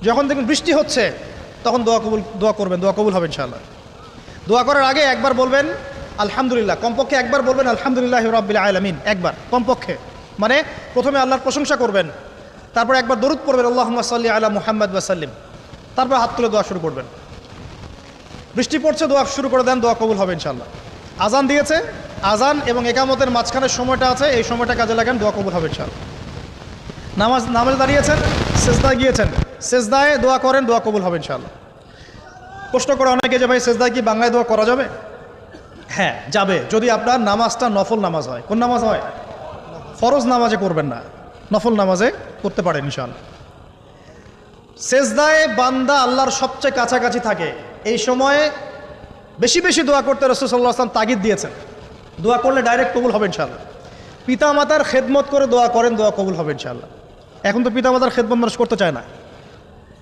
যখন দেখবেন বৃষ্টি হচ্ছে তখন দোয়া করবেন, দোয়া কবুল হবে ইনশাআল্লাহ। দোয়া করার আগে একবার বলবেন আলহামদুলিল্লাহ, কমপক্ষে একবার বলবেন আলহামদুলিল্লাহি রাব্বিল আলামিন, একবার কমপক্ষে। মানে প্রথমে আল্লাহর প্রশংসা করবেন, তারপর একবার দরুদ পড়বেন আল্লাহুম্মা সাল্লি আলা মুহাম্মাদ ওয়া সাল্লিম, তারপর হাত তুলে দোয়া শুরু করবেন। বৃষ্টি পড়ছে, দোয়া শুরু করে দেন, দোয়া কবুল হবে ইনশাআল্লাহ। আজান দিয়েছে, আজান এবং একামতের মাঝখানের সময়টা আছে, এই সময়টা কাজে লাগান, দোয়া কবুল হবে ইনশাআল্লাহ। নামাজে দাঁড়িয়েছেন, সেজদায় গিয়েছেন, সেজদায় দোয়া করেন, দোয়া কবুল হবে ইনশাআল্লাহ। প্রশ্ন করে অনেকে যে ভাই সেজদায় কি বাংলায় দোয়া করা যাবে? হ্যাঁ যাবে, যদি আপনার নামাজটা নফল নামাজ হয়। কোন নামাজ হয়? ফরজ নামাজে করবেন না, নফল নামাজে করতে পারেন ইনশাআল্লাহ। সেজদায় বান্দা আল্লাহর সবচেয়ে কাছাকাছি থাকে, এই সময়ে বেশি বেশি দোয়া করতে রাসূল সাল্লাল্লাহু আলাইহি ওয়াসাল্লাম তাগিদ দিয়েছেন। দোয়া করলে ডাইরেক্ট কবুল হবে ইনশাআল্লাহ। পিতামাতার খেদমত করে দোয়া করেন, দোয়া কবুল হবে ইনশাআল্লাহ। এখন তো পিতামাতার খেদমত মানুষ করতে চায় না।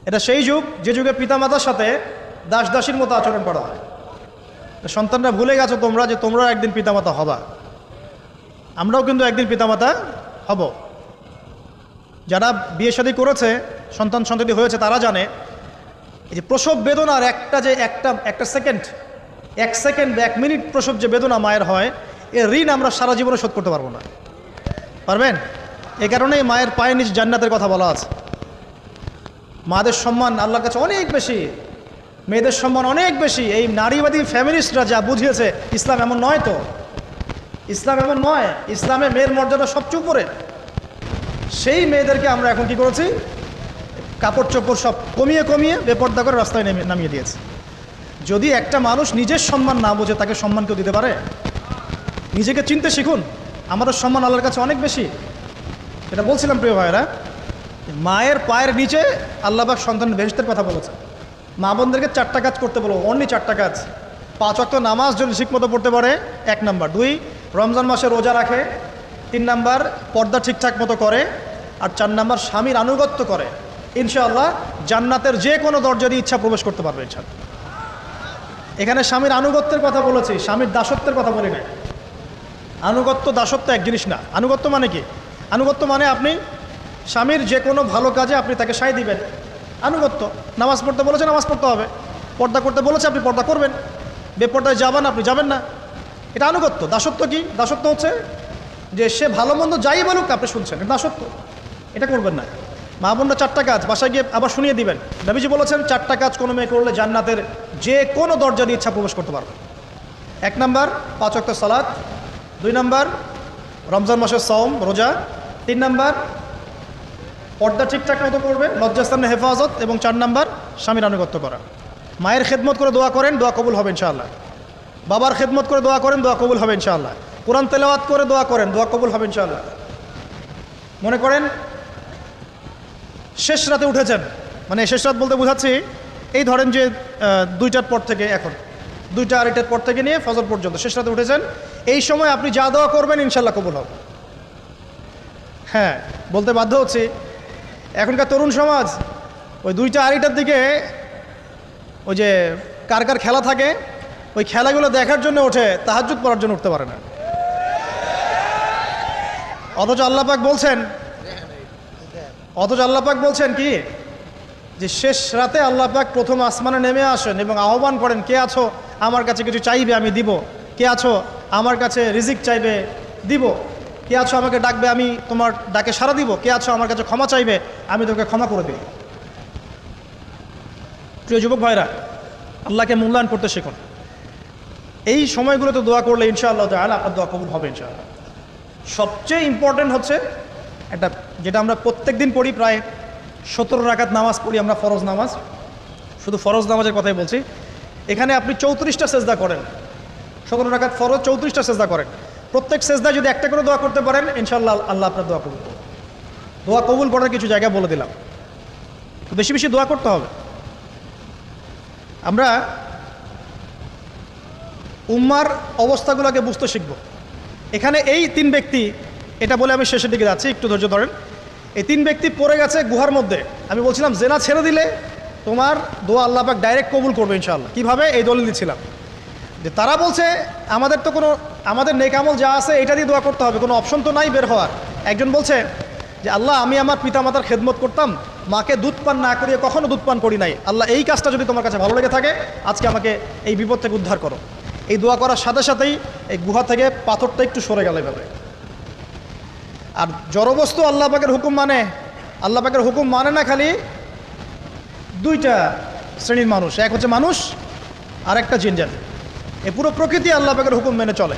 এটা সেই যুগ যে যুগে পিতামাতার সাথে দাস দাসীর মতো আচরণ করা হয়। সন্তানরা ভুলে গেছো তোমরা যে তোমরা একদিন পিতামাতা হবা। আমরাও কিন্তু একদিন পিতামাতা হব। যারা বিয়ে শাদী করেছে, সন্তানটি হয়েছে, তারা জানে এই যে প্রসব বেদনার একটা সেকেন্ড, 1 সেকেন্ড বা 1 মিনিট প্রসব যে বেদনা মায়ের হয়, এর ঋণ আমরা সারা জীবনে শোধ করতে পারবো না। পারবেন? এই কারণেই মায়ের পায়ের নিচে জান্নাতের কথা বলা আছে। মাদের সম্মান আল্লাহর কাছে অনেক বেশি, মেয়েদের সম্মান অনেক বেশি। এই নারীবাদী ফ্যামিলিস্টরা যা বুঝিয়েছে, ইসলাম এমন নয়। তো ইসলাম এমন নয়, ইসলামে মেয়ের মর্যাদা সবচেয়ে উপরে। সেই মেয়েদেরকে আমরা এখন কি করেছি, কাপড় চোপড় সব কমিয়ে কমিয়ে বেপর্দা করে রাস্তায় নামিয়ে দিয়েছে। যদি একটা মানুষ নিজের সম্মান না বোঝে, তাকে সম্মান কেউ দিতে পারে? নিজেকে চিনতে শিখুন। আমাদের সম্মান আল্লাহর কাছে অনেক বেশি। এটা বলছিলাম প্রিয় ভাইয়েরা, মায়ের পায়ের নিচে আল্লাহ পাক সন্তান বেহেশতের কথা বলেছে। মা বোনদেরকে 4টা কাজ করতে বলো, অনলি 4টা কাজ। 5 ওয়াক্ত নামাজ যদি ঠিকমতো পড়তে পারে, 1 নাম্বার। 2, রমজান মাসে রোজা রাখে। 3 নাম্বার, পর্দা ঠিকঠাক মতো করে। আর 4 নাম্বার, স্বামীর আনুগত্য করে। ইনশাআল্লাহ জান্নাতের যে কোনো দরজা দিয়ে ইচ্ছা প্রবেশ করতে পারবে ইনশাআল্লাহ। এখানে স্বামীর আনুগত্যের কথা বলেছি, স্বামীর দাসত্বের কথা বলি না। আনুগত্য দাসত্ব এক জিনিস না। আনুগত্য মানে কি? আনুগত্য মানে আপনি স্বামীর যে কোনো ভালো কাজে আপনি তাকে সায় দিবেন, আনুগত্য। নামাজ পড়তে বলেছে, নামাজ পড়তে হবে। পর্দা করতে বলেছে, আপনি পর্দা করবেন। বেপর্দায় যাবেন, আপনি যাবেন না। এটা আনুগত্য। দাসত্ব কি? দাসত্ব হচ্ছে যে সে ভালো মন্দ যাই বলুক আপনি শুনছেন, এটা দাসত্ব। এটা করবেন না। মা বোনরা 4টা কাজ বাসায় গিয়ে আবার শুনিয়ে দিবেন। নবীজি বলেছেন 4টা কাজ কোনো মেয়ে করলে জান্নাতের যে কোনো দরজা দিয়ে ইচ্ছা প্রবেশ করতে পারবে। 1 নাম্বার, 5 ওয়াক্ত সালাত। 2 নাম্বার, রমজান মাসের সওম রোজা। 3 নাম্বার, পর্দা ঠিকঠাক মতো করবে, লজ্জাস্থানের হেফাজত। এবং 4 নাম্বার, স্বামীর আনুগত্য করা। মায়ের খেদমত করে দোয়া করেন, দোয়া কবুল হবে ইনশাআল্লাহ। বাবার খেদমত করে দোয়া করেন, দোয়া কবুল হবে ইনশাআল্লাহ। কোরআন তেলাওয়াত করে দোয়া করেন, দোয়া কবুল হবে ইনশাআল্লাহ। মনে করেন শেষ রাতে উঠেছেন, মানে শেষ রাত বলতে বোঝাচ্ছি এই ধরেন যে 2টার পর থেকে, এখন 2টা 2:30টার পর থেকে নিয়ে ফজর পর্যন্ত শেষ রাতে উঠেছেন। এই সময় আপনি যা দোয়া করবেন ইনশাআল্লাহ কবুল হবে। হ্যাঁ, বলতে বাধ্য হচ্ছি, এখনকার তরুণ সমাজ ওই 2টা 2:30টার দিকে ওই যে কার কার খেলা থাকে, ওই খেলাগুলো দেখার জন্য ওঠে, তাহাজ্জুদ পড়ার জন্য উঠতে পারে না। অথচ আল্লাহ পাক বলছেন কি, যে শেষ রাতে আল্লাহ পাক প্রথম আসমানে নেমে আসেন এবং আহ্বান করেন, কে আছো আমার কাছে কিছু চাইবে আমি দিব, কে আছো আমার কাছে রিজিক চাইবে দিব, কে আছো আমাকে ডাকবে আমি তোমার ডাকে সাড়া দিব, কে আছো আমার কাছে ক্ষমা চাইবে আমি তোকে ক্ষমা করে দিই। প্রিয় যুবক ভাইরা, আল্লাহকে মূল্যায়ন করতে শিখুন। এই সময়গুলোতে দোয়া করলে ইনশাআল্লাহ তাআলা আপনার দোয়া কবুল হবে ইনশাআল্লাহ। সবচেয়ে ইম্পর্টেন্ট হচ্ছে একটা, যেটা আমরা প্রত্যেক দিন পড়ি, প্রায় 17 রাকাত নামাজ পড়ি আমরা, ফরজ নামাজ। শুধু ফরজ নামাজের কথাই বলছি। এখানে আপনি 34টা সেজদা করেন। 17 রাকাত ফরজ, 34টা সেজদা করেন। প্রত্যেক সেজদায় যদি একটা করে দোয়া করতে পারেন ইনশাআল্লাহ আল্লাহ আপনার দোয়া কবুল করবেন। দোয়া কবুল করার কিছু জায়গা বলে দিলাম। বেশি বেশি দোয়া করতে হবে। আমরা উম্মার অবস্থাগুলোকে বুঝতে শিখব। এখানে এই 3 ব্যক্তি, এটা বলে আমি শেষের দিকে যাচ্ছি, একটু ধৈর্য ধরেন। এই 3 ব্যক্তি পড়ে গেছে গুহার মধ্যে। আমি বলছিলাম জেনা ছেড়ে দিলে তোমার দোয়া আল্লাহ পাক ডাইরেক্ট কবুল করবে ইনশাআল্লাহ। কীভাবে? এই দলিল দিচ্ছিলাম যে তারা বলছে আমাদের নেক আমল যা আছে এটা দিয়ে দোয়া করতে হবে, কোনো অপশন তো নাই বের হওয়ার। একজন বলছে যে আল্লাহ আমি আমার পিতামাতার খেদমত করতাম, মাকে দুধ পান না করিয়ে কখনো দুধ পান করি নাই, আল্লাহ এই কাজটা যদি তোমার কাছে ভালো লেগে থাকে আজকে আমাকে এই বিপদ থেকে উদ্ধার করো। এই দোয়া করার সাথে সাথেই এই গুহা থেকে পাথরটা একটু সরে গেল এভাবে। আর জড়বস্তু আল্লাহ পাকের হুকুম মানে, আল্লাহ পাকের হুকুম মানে না খালি দুইটা শ্রেণীর মানুষ, এক হচ্ছে মানুষ আর একটা জিনজাত। এই পুরো প্রকৃতি আল্লাহ পাকের হুকুম মেনে চলে।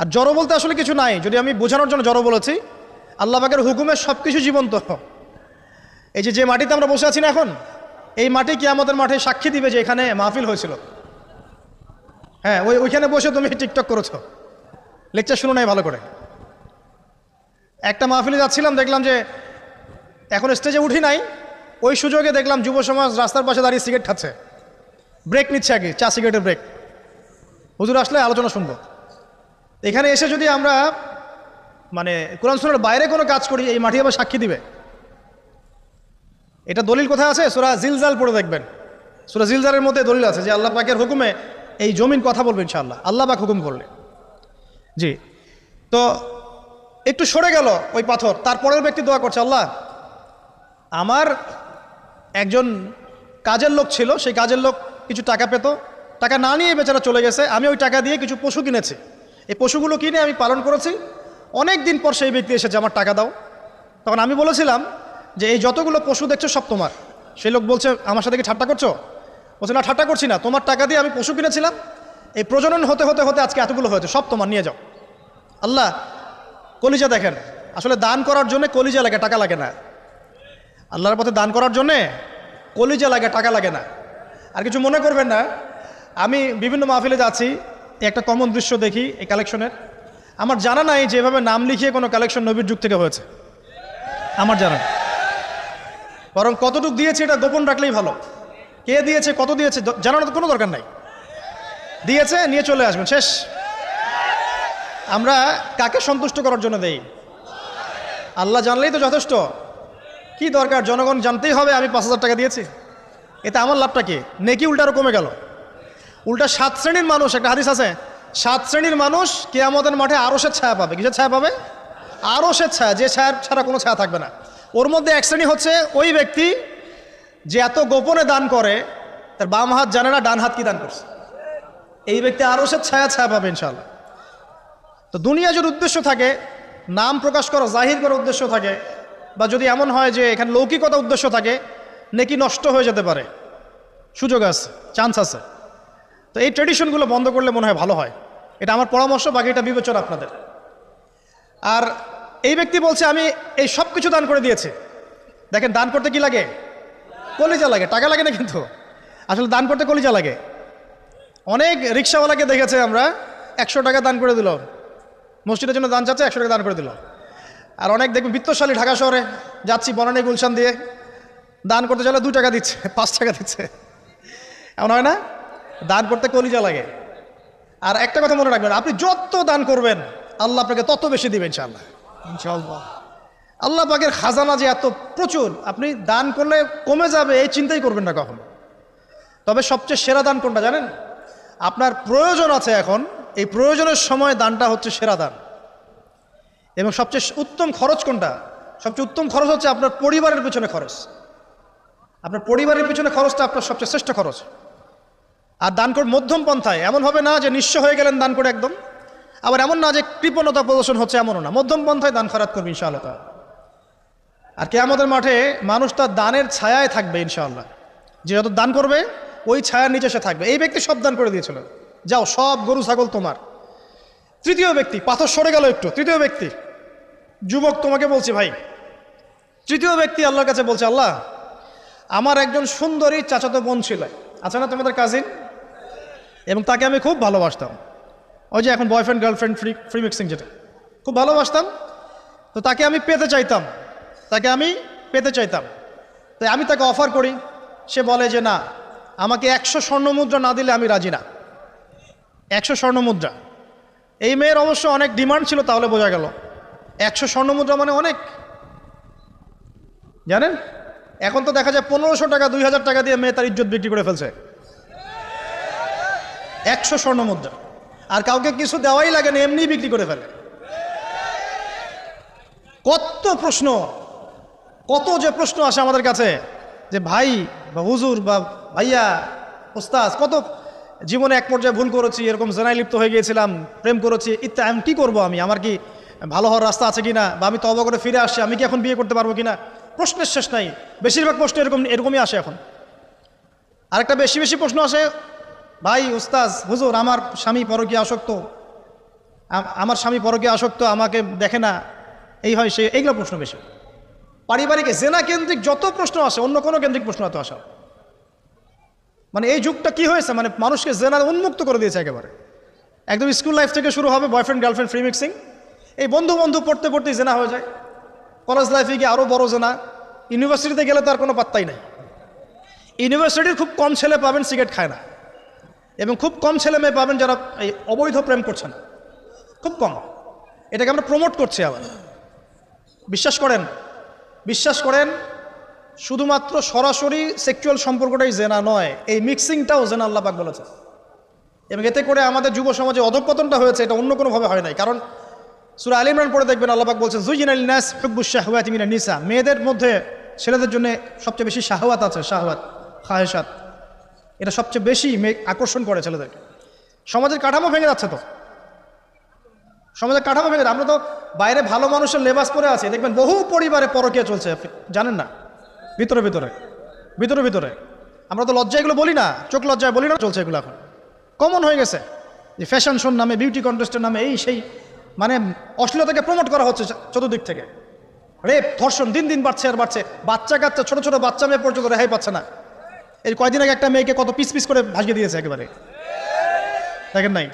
আর জড় বলতে আসলে কিছু নাই, যদি আমি বোঝানোর জন্য জড় বলেছি, আল্লাহ পাকের হুকুমে সব কিছু জীবন্ত। এই যে মাটিতে আমরা বসে আছি না এখন, এই মাটি কিয়ামতের মাঠে সাক্ষী দিবে যে এখানে মাহফিল হয়েছিল। হ্যাঁ, ওইখানে বসে তুমি টিকটক করেছো, লেকচার শুনো নাই ভালো করে। একটা মাহফিলে যাচ্ছিলাম, দেখলাম যে এখন স্টেজে উঠি নাই, ওই সুযোগে দেখলাম যুব সমাজ রাস্তার পাশে দাঁড়িয়ে সিগারেট খাচ্ছে, ব্রেক নিচ্ছে আগে, চা সিগারেটের ব্রেক। হুজুর আসলে আলোচনা শুনবো। এখানে এসে যদি আমরা মানে কোরআন সুন্নাহর বাইরে কোনো কাজ করি, এই মাটি আবার সাক্ষী দিবে। এটা দলিল কোথায় আছে? সূরা জিলজাল পড়ে দেখবেন। সূরা জিলজালের মধ্যে দলিল আছে যে আল্লাহ পাকের হুকুমে এই জমিন কথা বলবে ইনশাআল্লাহ, আল্লাহ পাক হুকুম করলে। জি, তো একটু সরে গেল ওই পাথর। তারপরের ব্যক্তি দোয়া করছে, আল্লাহ আমার একজন কাজের লোক ছিল, সেই কাজের লোক কিছু টাকা পেত, টাকা না নিয়ে বেচারা চলে গেছে, আমি ওই টাকা দিয়ে কিছু পশু কিনেছি, এই পশুগুলো কিনে আমি পালন করেছি, অনেক দিন পর সেই ব্যক্তি এসেছে আমার টাকা দাও। তখন আমি বলেছিলাম যে এই যতগুলো পশু দেখছো সব তোমার। সেই লোক বলছে, আমার সাথে কি ঠাট্টা করছো? বলছে, না ঠাট্টা করছি না, তোমার টাকা দিয়ে আমি পশু কিনেছিলাম, এই প্রজনন হতে হতে হতে আজকে এতগুলো হয়েছে, সব তোমার, নিয়ে যাও। আল্লাহ কলিজা দেখেন, আসলে দান করার জন্য কলিজা লাগে, টাকা লাগে না। আল্লাহর পথে দান করার জন্যে কলিজা লাগে, টাকা লাগে না। আর কিছু মনে করবেন না, আমি বিভিন্ন মাহফিলে যাচ্ছি, একটা কমন দৃশ্য দেখি এই কালেকশনের। আমার জানা নাই যে এভাবে নাম লিখিয়ে কোনো কালেকশন নবীর যুগ থেকে হয়েছে, আমার জানা। বরং কতটুকু দিয়েছে এটা গোপন রাখলেই ভালো। কে দিয়েছে, কত দিয়েছে জানানোর কোনো দরকার নাই। দিয়েছে, নিয়ে চলে আসবেন, শেষ। আমরা কাকে সন্তুষ্ট করার জন্য দেই? আল্লাহ জানলেই তো যথেষ্ট। কি দরকার জনগণ জানতেই হবে আমি 5,000 টাকা দিয়েছি? এতে আমার লাভটা কি? নেকি উল্টারও কমে গেল। উল্টা 7 শ্রেণীর মানুষ, একটা হাদিস আছে, 7 শ্রেণীর মানুষ কিয়ামতের মাঠে আরশের ছায়া পাবে। কিসের ছায়া পাবে? আরশের ছায়া, যে ছায়া ছাড়া কোনো ছায়া থাকবে না। ওর মধ্যে এক শ্রেণী হচ্ছে ওই ব্যক্তি যে এত গোপনে দান করে, তার বাম হাত জানে না ডান হাত কি দান করছে। এই ব্যক্তি আরশের ছায়া পাবে ইনশাআল্লাহ। তো দুনিয়া যদি উদ্দেশ্য থাকে, নাম প্রকাশ করা, জাহির করার উদ্দেশ্য থাকে, বা যদি এমন হয় যে এখানে লৌকিকতা উদ্দেশ্য থাকে, নেকি নষ্ট হয়ে যেতে পারে, সুযোগ আছে, চান্স আছে। তো এই ট্র্যাডিশনগুলো বন্ধ করলে মনে হয় ভালো হয়। এটা আমার পরামর্শ, বাকি এটা বিবেচনা আপনাদের। আর এই ব্যক্তি বলছে আমি এই সব কিছু দান করে দিয়েছি। দেখেন, দান করতে কি লাগে? কলিজা লাগে, টাকা লাগে না কিন্তু। আসলে দান করতে কলিজা লাগে। অনেক রিক্সাওয়ালাকে দেখেছে আমরা, 100 টাকা দান করে দিল, মসজিদের জন্য দান চাচ্ছে, 100 টাকা দান করে দিল। আর অনেক দেখবেন বিত্তশালী, ঢাকা শহরে যাচ্ছি বনানী গুলশান দিয়ে, দান করতে চাইলে 2 টাকা দিচ্ছে, 5 টাকা দিচ্ছে, এমন হয় না? দান করতে কলিজা লাগে। আর একটা কথা মনে রাখবেন, আপনি যত দান করবেন আল্লাহ আপনাকে তত বেশি দিবেন ইনশাআল্লাহ। ইনশাআল্লাহ আল্লাহ পাকের খাজানা যে এত প্রচুর, আপনি দান করলে কমে যাবে এই চিন্তাই করবেন না কখনো। তবে সবচেয়ে সেরা দান কোনটা জানেন? আপনার প্রয়োজন আছে এখন, এই প্রয়োজনের সময় দানটা হচ্ছে সেরা দান। এবং সবচেয়ে উত্তম খরচ কোনটা? সবচেয়ে উত্তম খরচ হচ্ছে আপনার পরিবারের পিছনে খরচ। আপনার পরিবারের পিছনে খরচটা আপনার সবচেয়ে শ্রেষ্ঠ খরচ। আর দান করে মধ্যম পন্থায়, এমন হবে না যে নিঃস্ব হয়ে গেলেন দান করে একদম, আবার এমন না যে কৃপণতা প্রদর্শন হচ্ছে, এমনও না। মধ্যম পন্থায় দান খয়রাত করবে ইনশাআল্লাহ। আর কিয়ামতের মাঠে মানুষ তার দানের ছায়ায় থাকবে ইনশাআল্লাহ। যে যত দান করবে ওই ছায়ার নিচে সে থাকবে। এই ব্যক্তি সব দান করে দিয়েছিল, যাও সব গরু ছাগল তোমার। তৃতীয় ব্যক্তি, পাথর সরে গেল একটু, তৃতীয় ব্যক্তি, যুবক তোমাকে বলছি ভাই, তৃতীয় ব্যক্তি আল্লাহর কাছে বলছে, আল্লাহ আমার একজন সুন্দরী চাচাতো বোন ছিল, আচ্ছা না তোমাদের কাজিন, এবং তাকে আমি খুব ভালোবাসতাম। ওই যে এখন বয়ফ্রেন্ড গার্লফ্রেন্ড ফ্রি মিক্সিং, যেটা খুব ভালোবাসতাম। তো তাকে আমি পেতে চাইতাম, তাই আমি তাকে অফার করি। সে বলে যে না, আমাকে 100 স্বর্ণ মুদ্রা না দিলে আমি রাজি না। 100 স্বর্ণ মুদ্রা। এই মেয়ের অবশ্য অনেক ডিমান্ড ছিল, তাহলে বোঝা গেল 100 স্বর্ণ মুদ্রা মানে অনেক। জানেন, এখন তো দেখা যায় 1500 টাকা 2000 টাকা দিয়ে মেয়ে তার ইজ্জত বিক্রি করে ফেলছে। 100 স্বর্ণ মুদ্রা, আর কাউকে কিছু দেওয়াই লাগে না, এমনি বিক্রি করে ফেলে। কত প্রশ্ন, কত যে প্রশ্ন আসে আমাদের কাছে যে ভাই বা হুজুর বা ভাইয়া ওস্তাজ, কত জীবনে এক পর্যায়ে ভুল করেছি, এরকম জেনায় লিপ্ত হয়ে গিয়েছিলাম, প্রেম করেছি ইত্যাদি, আমি কী করবো, আমার কি ভালো হওয়ার রাস্তা আছে কিনা, বা আমি তওবা করে ফিরে আসছি, আমি কি এখন বিয়ে করতে পারবো কিনা। প্রশ্নের শেষ নাই, বেশিরভাগ প্রশ্ন এরকমই আসে এখন। আরেকটা বেশি বেশি প্রশ্ন আসে, ভাই ওস্তাজ হুজুর আমার স্বামী পরকীয়া আসক্ত, আমার স্বামী পরকীয়া আসক্ত, আমাকে দেখে না, এই হয় সে, এইগুলো প্রশ্ন বেশি। পারিবারিক জেনা কেন্দ্রিক যত প্রশ্ন আসে, অন্য কোনো কেন্দ্রিক প্রশ্ন এত আসা, মানে এই যুগটা কি হয়েছে, মানে মানুষকে জেনার উন্মুক্ত করে দিয়েছে একেবারে। একদম স্কুল লাইফ থেকে শুরু হবে বয়ফ্রেন্ড গার্লফ্রেন্ড ফ্রি মিক্সিং, এই বন্ধু বন্ধু পড়তে পড়তেই জেনা হয়ে যায়, কলেজ লাইফে গিয়ে আরও বড় জেনা, ইউনিভার্সিটিতে গেলে তো আর কোনো পাত্তাই নাই। ইউনিভার্সিটির খুব কম ছেলে পাবেন সিগারেট খায় না, এবং খুব কম ছেলে মেয়ে পাবেন যারা এই অবৈধ প্রেম করছে না, খুব কম। এটাকে আমরা প্রমোট করছি আবার। বিশ্বাস করেন শুধুমাত্র সরাসরি সেক্সুয়াল সম্পর্কটাই জেনা নয়, এই মিক্সিংটাও জেনা আল্লাহ পাক বলেছে। এবং এতে করে আমাদের যুব সমাজে অধঃপতনটা হয়েছে, এটা অন্য কোনোভাবে হয় নাই। কারণ সূরা আলে ইমরান পড়ে দেখবেন আল্লাহ পাক বলছেন যুয়িনা লিন-নাস হুব্বুশ শাহওয়াতি মিনান নিসা, মেয়েদের মধ্যে ছেলেদের জন্য সবচেয়ে বেশি শাহওয়াত আছে, শাহওয়াত খায়েশাত, এটা সবচেয়ে বেশি আকর্ষণ করে ছেলেদেরকে। সমাজের কাঠামো ভেঙে যাচ্ছে, তো সমাজের কাঠামো ভেঙে, আমরা তো বাইরে ভালো মানুষের লেবাস পরে আছি, দেখবেন বহু পরিবারে পরকীয়া চলছে, জানেন না, ভিতরে ভিতরে আমরা তো লজ্জা এগুলো বলি না, চোখ লজ্জায় বলি না, চলছে এগুলো এখন কমন হয়ে গেছে। যে ফ্যাশন শোর নামে, বিউটি কন্টেস্টের নামে, এই সেই, মানে অশ্লীলতাকে প্রমোট করা হচ্ছে চতুর্দিক থেকে। রেপ ধর্ষণ দিন দিন বাড়ছে আর বাড়ছে, বাচ্চা কাচ্চা ছোট ছোট বাচ্চা মেয়ে পর্যন্ত রেহাই পাচ্ছে না। এই কয়দিন আগে একটা মেয়েকে কত পিস পিস করে ভাসিয়ে দিয়েছে একেবারে, দেখেন নাই?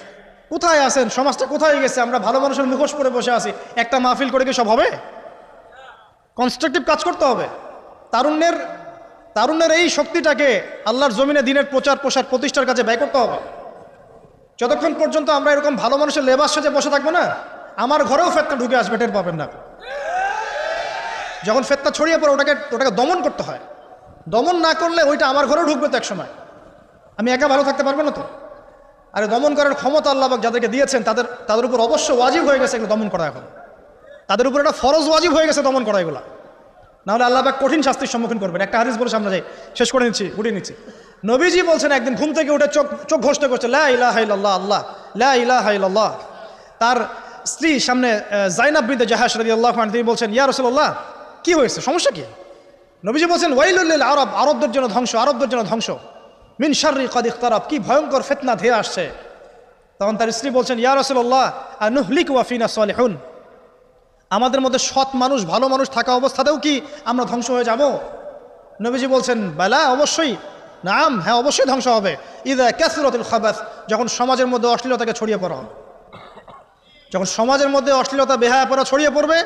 কোথায় আছেন, সমাজটা কোথায় গেছে? আমরা ভালো মানুষের মুখোশ পরে বসে আছি, একটা মাহফিল করে কি সব হবে? কনস্ট্রাকটিভ কাজ করতে হবে। তারুণ্যের এই শক্তিটাকে আল্লাহর জমিনে দিনের প্রচার প্রসার প্রতিষ্ঠার কাছে ব্যয় করতে হবে। যতক্ষণ পর্যন্ত আমরা এরকম ভালো মানুষের লেবাস সাজে বসে থাকবো না, আমার ঘরেও ফেতনা ঢুকে আসবে, টের পাবেন না। যখন ফেতনা ছড়িয়ে পড়ে ওটাকে দমন করতে হয়, দমন না করলে ওইটা আমার ঘরেও ঢুকবে তো এক সময়, আমি একা ভালো থাকতে পারবো না তো। আরে দমন করার ক্ষমতা আল্লাহ পাক যাদেরকে দিয়েছেন তাদের উপর অবশ্য ওয়াজিব হয়ে গেছে এগুলো দমন করা, এখন তাদের উপর একটা ফরজ ওয়াজিব হয়ে গেছে দমন করা এগুলা, নাহলে আল্লাহ পাক কঠিন শাস্তির সম্মুখীন করবেন। একটা হাদিস বলে সামনে যাই, শেষ করে উঠিয়ে নিচ্ছি। নবীজি বলছেন একদিন ঘুম থেকে উঠে চোখ ঘোষণা করছে লা ইলাহা ইল্লাল্লাহ, আল্লাহ লা ইলাহা ইল্লাল্লাহ। তার স্ত্রী সামনে জাইনাব বিনতে জাহাশ রাদিয়াল্লাহু আনহা, তিনি বলছেন ইয়া রাসূলুল্লাহ, কি হয়েছে, সমস্যা কি? নবীজি বলছেন ওয়াইলুল লিল আরব, আরবদের জন্য ধ্বংস, মিন শাররি কাদ ইখতারাব, কি ভয়ঙ্কর ফিতনা ধেয়ে আসছে। তখন তার স্ত্রী বলছেন ইয়া রাসূলুল্লাহ আনুহলিক ওয়া ফিনা সালিহুন, আমাদের মধ্যে সৎ মানুষ ভালো মানুষ থাকা অবস্থাতেও কি আমরা ধ্বংস হয়ে যাব? নবীজি বলছেন বালা, অবশ্যই, নাম, হ্যাঁ অবশ্যই ধ্বংস হবে। ইযা কাসরাতুল খাবাস, যখন সমাজের মধ্যে অশ্লীলতাকে ছড়িয়ে পড়া হবে, যখন সমাজের মধ্যে অশ্লীলতা বেহায়াপনা ছড়িয়ে পড়বে,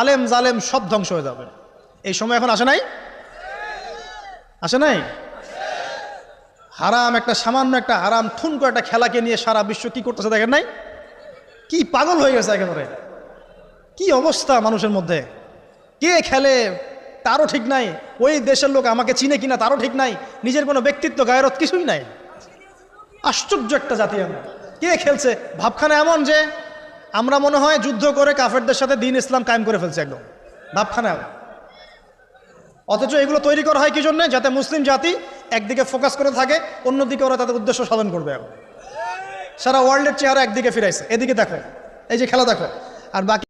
আলেম জালেম সব ধ্বংস হয়ে যাবে। এই সময় এখন আসে নাই? হারাম, একটা সামান্য একটা হারাম ঠুনকো একটা খেলাকে নিয়ে সারা বিশ্ব কি করতেছে দেখেন নাই? কি পাগল হয়ে গেছে একেবারে, কি অবস্থা মানুষের মধ্যে। কে খেলে তারও ঠিক নাই, ওই দেশের লোক আমাকে চিনে কিনা তারও ঠিক নাই, নিজের কোনো ব্যক্তিত্ব গায়রত কিছুই নাই। আশ্চর্য একটা জাতি আমরা। কে খেলছে? ভাবখানা এমন যে আমরা মনে হয় যুদ্ধ করে কাফেরদের সাথে দ্বীন ইসলাম কায়েম করে ফেলছে, একদম ভাবখানা। অথচ এগুলো তৈরি করা হয় কি জন্য? যাতে মুসলিম জাতি একদিকে ফোকাস করে থাকে, অন্যদিকে ওরা তাদের উদ্দেশ্য সাধন করবে। সারা ওয়ার্ল্ডের চেহারা একদিকে ফিরাইছে, এদিকে দেখো, এই যে খেলা দেখো, আর বাকি